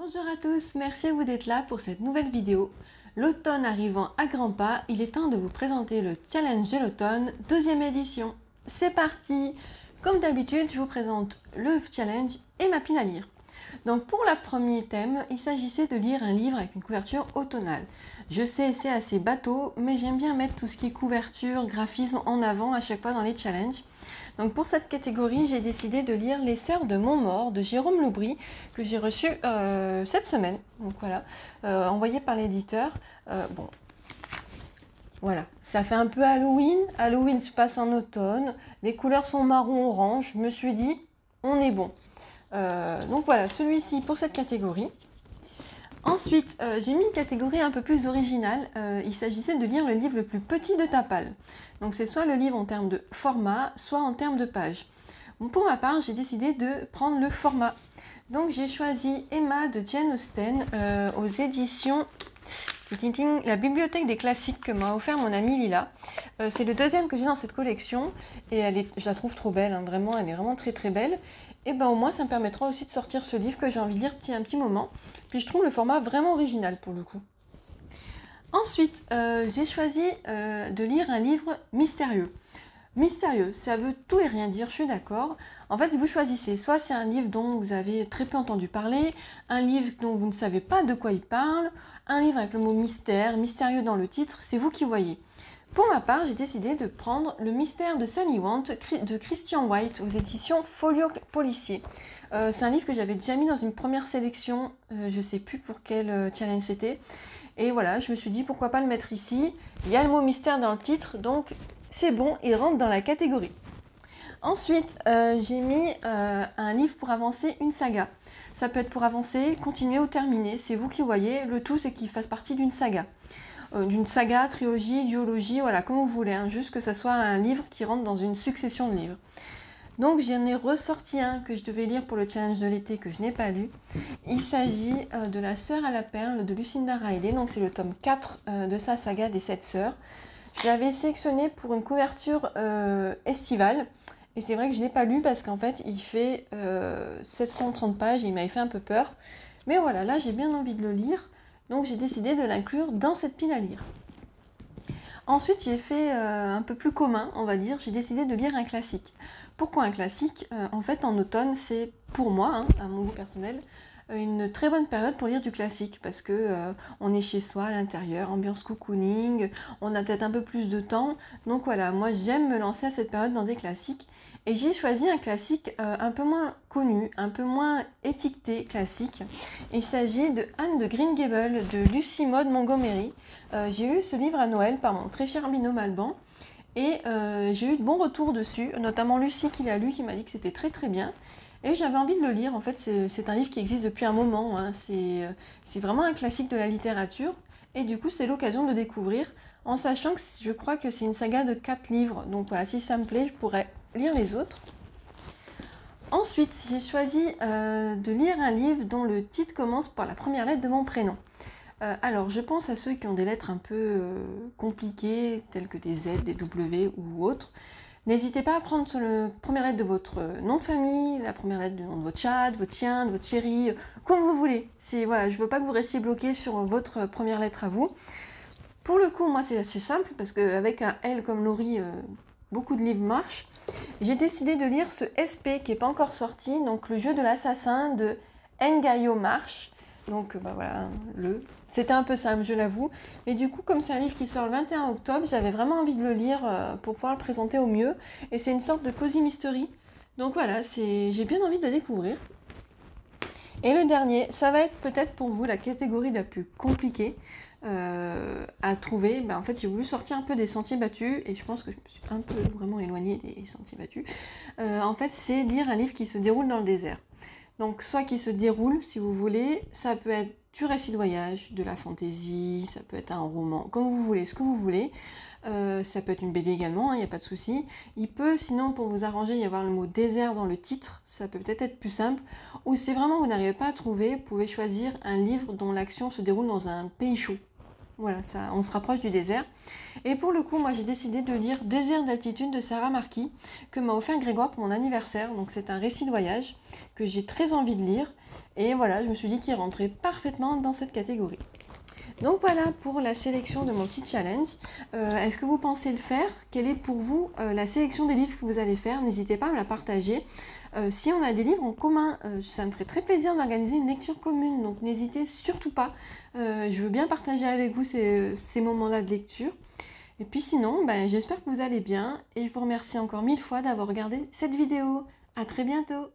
Bonjour à tous, merci à vous d'être là pour cette nouvelle vidéo. L'automne arrivant à grands pas, il est temps de vous présenter le challenge de l'automne, deuxième édition. C'est parti! Comme d'habitude, je vous présente le challenge et ma pile à lire. Donc pour le premier thème, il s'agissait de lire un livre avec une couverture automnale. Je sais, c'est assez bateau, mais j'aime bien mettre tout ce qui est couverture, graphisme en avant à chaque fois dans les challenges. Donc pour cette catégorie, j'ai décidé de lire Les Sœurs de Montmort de Jérôme Loubry, que j'ai reçu cette semaine. Donc voilà, envoyé par l'éditeur. Bon, voilà, ça fait un peu Halloween. Halloween se passe en automne. Les couleurs sont marron-orange. Je me suis dit, on est bon. Donc voilà, celui-ci pour cette catégorie. Ensuite, j'ai mis une catégorie un peu plus originale. Il s'agissait de lire le livre le plus petit de ta palle. Donc c'est soit le livre en termes de format, soit en termes de pages. Bon, pour ma part, j'ai décidé de prendre le format. Donc j'ai choisi Emma de Jane Austen aux éditions La Bibliothèque des Classiques que m'a offert mon amie Lila. C'est le deuxième que j'ai dans cette collection et je la trouve trop belle, hein, vraiment, elle est vraiment très très belle. Et ben au moins ça me permettra aussi de sortir ce livre que j'ai envie de lire un petit moment. Puis je trouve le format vraiment original pour le coup. Ensuite, j'ai choisi de lire un livre mystérieux. Mystérieux, ça veut tout et rien dire, je suis d'accord. En fait, vous choisissez, soit c'est un livre dont vous avez très peu entendu parler, un livre dont vous ne savez pas de quoi il parle, un livre avec le mot mystère, mystérieux dans le titre, c'est vous qui voyez. Pour ma part, j'ai décidé de prendre Le Mystère de Sammy Want de Christian White aux éditions Folio Policier. C'est un livre que j'avais déjà mis dans une première sélection, je ne sais plus pour quel challenge c'était. Et voilà, je me suis dit pourquoi pas le mettre ici. Il y a le mot mystère dans le titre, donc c'est bon, il rentre dans la catégorie. Ensuite, j'ai mis un livre pour avancer une saga. Ça peut être pour avancer, continuer ou terminer, c'est vous qui voyez. Le tout, c'est qu'il fasse partie d'une saga. Trilogie, duologie, voilà, comme vous voulez, hein, juste que ce soit un livre qui rentre dans une succession de livres. Donc j'en ai ressorti un que je devais lire pour le challenge de l'été que je n'ai pas lu. Il s'agit de La Sœur à la Perle de Lucinda Riley, donc c'est le tome 4 de sa saga des 7 sœurs. Je l'avais sélectionné pour une couverture estivale, et c'est vrai que je ne l'ai pas lu parce qu'en fait il fait 730 pages et il m'avait fait un peu peur. Mais voilà, là j'ai bien envie de le lire, donc j'ai décidé de l'inclure dans cette pile à lire. Ensuite, j'ai fait un peu plus commun, on va dire, j'ai décidé de lire un classique. Pourquoi un classique? En fait, en automne, c'est pour moi, hein, à mon goût personnel, une très bonne période pour lire du classique parce que on est chez soi à l'intérieur, ambiance cocooning, on a peut-être un peu plus de temps. Donc voilà, moi j'aime me lancer à cette période dans des classiques. Et j'ai choisi un classique un peu moins connu, un peu moins étiqueté classique. Il s'agit de Anne de Green Gables de Lucy Maud Montgomery. J'ai lu ce livre à Noël par mon très cher binôme Alban. Et j'ai eu de bons retours dessus, notamment Lucie qui l'a lu, qui m'a dit que c'était très très bien. Et j'avais envie de le lire, en fait c'est un livre qui existe depuis un moment, hein. C'est vraiment un classique de la littérature. Et du coup c'est l'occasion de le découvrir, en sachant que je crois que c'est une saga de 4 livres. Donc voilà, si ça me plaît, je pourrais lire les autres. Ensuite, j'ai choisi de lire un livre dont le titre commence par la première lettre de mon prénom. Alors, je pense à ceux qui ont des lettres un peu compliquées, telles que des Z, des W ou autres. N'hésitez pas à prendre la première lettre de votre nom de famille, la première lettre du nom de votre chat, de votre chien, de votre chéri, comme vous voulez. Voilà, je ne veux pas que vous restiez bloqué sur votre première lettre à vous. Pour le coup, moi, c'est assez simple, parce qu'avec un L comme Laurie, beaucoup de livres marchent. J'ai décidé de lire ce SP qui n'est pas encore sorti, donc Le Jeu de l'assassin de Ngaio Marsh. Donc voilà, c'était un peu simple, je l'avoue. Mais du coup, comme c'est un livre qui sort le 21 octobre, j'avais vraiment envie de le lire pour pouvoir le présenter au mieux. Et c'est une sorte de cozy mystery. Donc voilà, j'ai bien envie de le découvrir. Et le dernier, ça va être peut-être pour vous la catégorie la plus compliquée à trouver. En fait, j'ai voulu sortir un peu des sentiers battus et je pense que je me suis un peu vraiment éloignée des sentiers battus. En fait, c'est lire un livre qui se déroule dans le désert. Donc, soit qui se déroule, si vous voulez, ça peut être du récit de voyage, de la fantaisie, ça peut être un roman, comme vous voulez, ce que vous voulez. Ça peut être une BD également, il n'y a pas de souci. Il peut, sinon, pour vous arranger, y avoir le mot désert dans le titre, ça peut peut-être être plus simple. Ou si vraiment vous n'arrivez pas à trouver, vous pouvez choisir un livre dont l'action se déroule dans un pays chaud. Voilà, ça, on se rapproche du désert. Et pour le coup, moi j'ai décidé de lire Désert d'altitude de Sarah Marquis, que m'a offert Grégoire pour mon anniversaire. Donc c'est un récit de voyage que j'ai très envie de lire. Et voilà, je me suis dit qu'il rentrait parfaitement dans cette catégorie. Donc voilà pour la sélection de mon petit challenge. Est-ce que vous pensez le faire? Quelle est pour vous la sélection des livres que vous allez faire? N'hésitez pas à me la partager. Si on a des livres en commun, ça me ferait très plaisir d'organiser une lecture commune. Donc n'hésitez surtout pas. Je veux bien partager avec vous ces moments-là de lecture. Et puis sinon, j'espère que vous allez bien. Et je vous remercie encore 1000 fois d'avoir regardé cette vidéo. À très bientôt!